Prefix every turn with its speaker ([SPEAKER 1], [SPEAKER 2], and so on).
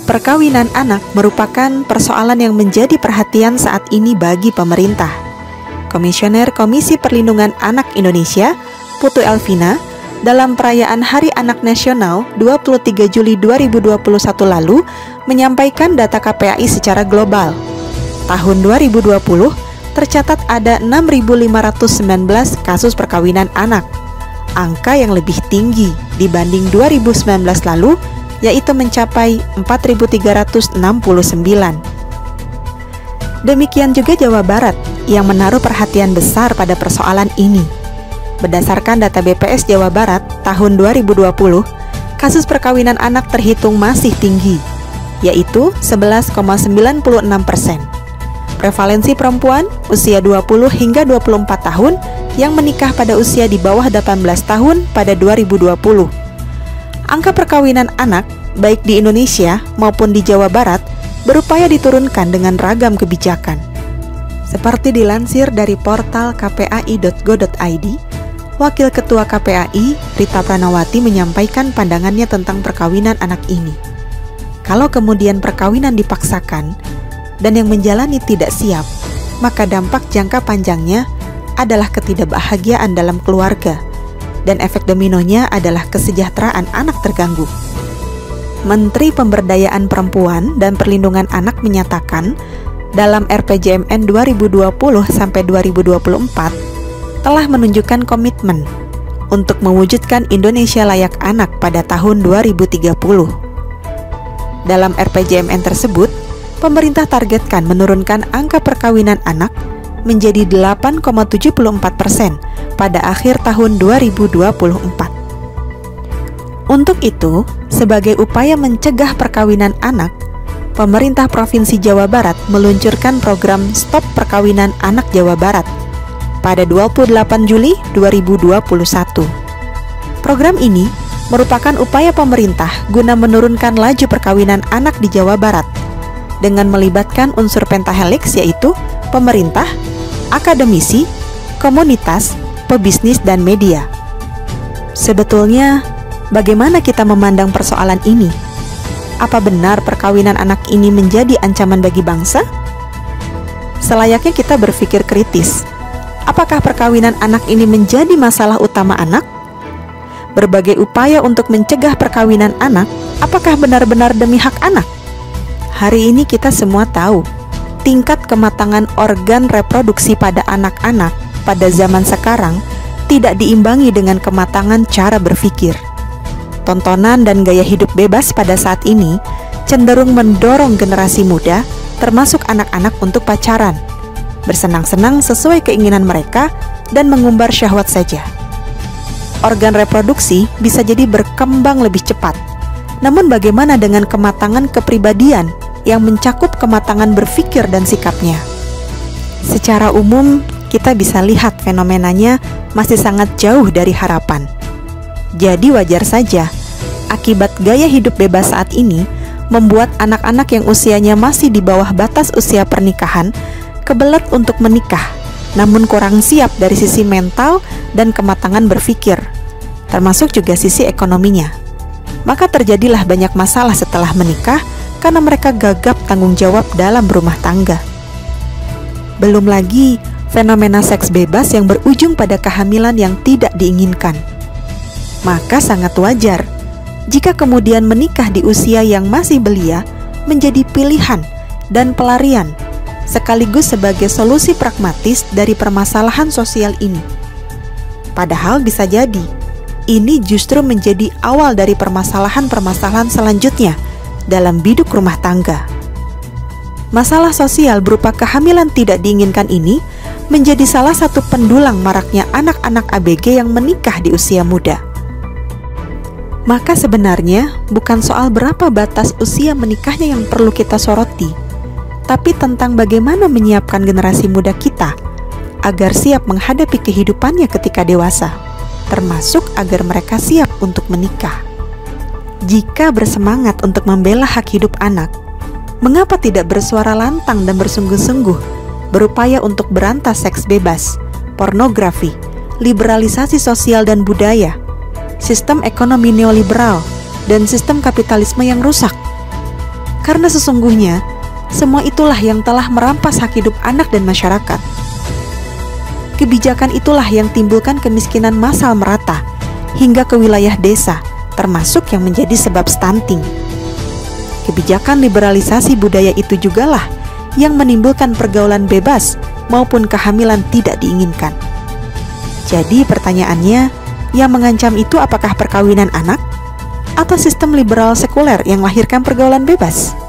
[SPEAKER 1] Perkawinan anak merupakan persoalan yang menjadi perhatian saat ini bagi pemerintah. Komisioner Komisi Perlindungan Anak Indonesia, Putu Elvina, dalam perayaan Hari Anak Nasional 23 Juli 2021 lalu menyampaikan data KPAI secara global. Tahun 2020 tercatat ada 6.519 kasus perkawinan anak, angka yang lebih tinggi dibanding 2019 lalu, yaitu mencapai 4.369. Demikian juga Jawa Barat yang menaruh perhatian besar pada persoalan ini. Berdasarkan data BPS Jawa Barat tahun 2020, kasus perkawinan anak terhitung masih tinggi, yaitu 11,96%. Prevalensi perempuan usia 20 hingga 24 tahun yang menikah pada usia di bawah 18 tahun pada 2020. Angka perkawinan anak, baik di Indonesia maupun di Jawa Barat, berupaya diturunkan dengan ragam kebijakan. Seperti dilansir dari portal kpai.go.id, Wakil Ketua KPAI, Rita Pranawati, menyampaikan pandangannya tentang perkawinan anak ini. Kalau kemudian perkawinan dipaksakan dan yang menjalani tidak siap, maka dampak jangka panjangnya adalah ketidakbahagiaan dalam keluarga, dan efek dominonya adalah kesejahteraan anak terganggu. Menteri Pemberdayaan Perempuan dan Perlindungan Anak menyatakan dalam RPJMN 2020-2024 telah menunjukkan komitmen untuk mewujudkan Indonesia layak anak pada tahun 2030. Dalam RPJMN tersebut, pemerintah targetkan menurunkan angka perkawinan anak menjadi 8,74% pada akhir tahun 2024. Untuk itu, sebagai upaya mencegah perkawinan anak, pemerintah Provinsi Jawa Barat meluncurkan program Stop Perkawinan Anak Jawa Barat pada 28 Juli 2021. Program ini merupakan upaya pemerintah guna menurunkan laju perkawinan anak di Jawa Barat dengan melibatkan unsur pentahelix, yaitu pemerintah, akademisi, komunitas, pebisnis, dan media. Sebetulnya, bagaimana kita memandang persoalan ini? Apa benar perkawinan anak ini menjadi ancaman bagi bangsa? Selayaknya kita berpikir kritis. Apakah perkawinan anak ini menjadi masalah utama anak? Berbagai upaya untuk mencegah perkawinan anak, apakah benar-benar demi hak anak? Hari ini kita semua tahu, tingkat kematangan organ reproduksi pada anak-anak pada zaman sekarang tidak diimbangi dengan kematangan cara berpikir. Tontonan dan gaya hidup bebas pada saat ini cenderung mendorong generasi muda, termasuk anak-anak, untuk pacaran, bersenang-senang sesuai keinginan mereka, dan mengumbar syahwat saja. Organ reproduksi bisa jadi berkembang lebih cepat. Namun bagaimana dengan kematangan kepribadian yang mencakup kematangan berpikir dan sikapnya? Secara umum, kita bisa lihat fenomenanya masih sangat jauh dari harapan. Jadi wajar saja, akibat gaya hidup bebas saat ini membuat anak-anak yang usianya masih di bawah batas usia pernikahan kebelet untuk menikah, namun kurang siap dari sisi mental dan kematangan berpikir, termasuk juga sisi ekonominya. Maka terjadilah banyak masalah setelah menikah karena mereka gagap tanggung jawab dalam berumah tangga. Belum lagi fenomena seks bebas yang berujung pada kehamilan yang tidak diinginkan. Maka sangat wajar jika kemudian menikah di usia yang masih belia menjadi pilihan dan pelarian, sekaligus sebagai solusi pragmatis dari permasalahan sosial ini. Padahal bisa jadi ini justru menjadi awal dari permasalahan-permasalahan selanjutnya dalam biduk rumah tangga. Masalah sosial berupa kehamilan tidak diinginkan ini menjadi salah satu pendulang maraknya anak-anak ABG yang menikah di usia muda. Maka sebenarnya bukan soal berapa batas usia menikahnya yang perlu kita soroti, tapi tentang bagaimana menyiapkan generasi muda kita agar siap menghadapi kehidupannya ketika dewasa, termasuk agar mereka siap untuk menikah. Jika bersemangat untuk membela hak hidup anak, mengapa tidak bersuara lantang dan bersungguh-sungguh berupaya untuk berantas seks bebas, pornografi, liberalisasi sosial dan budaya, sistem ekonomi neoliberal, dan sistem kapitalisme yang rusak? Karena sesungguhnya, semua itulah yang telah merampas hak hidup anak dan masyarakat. Kebijakan itulah yang timbulkan kemiskinan massal merata hingga ke wilayah desa, termasuk yang menjadi sebab stunting. Kebijakan liberalisasi budaya itu jugalah yang menimbulkan pergaulan bebas maupun kehamilan tidak diinginkan. Jadi pertanyaannya, yang mengancam itu apakah perkawinan anak atau sistem liberal sekuler yang melahirkan pergaulan bebas?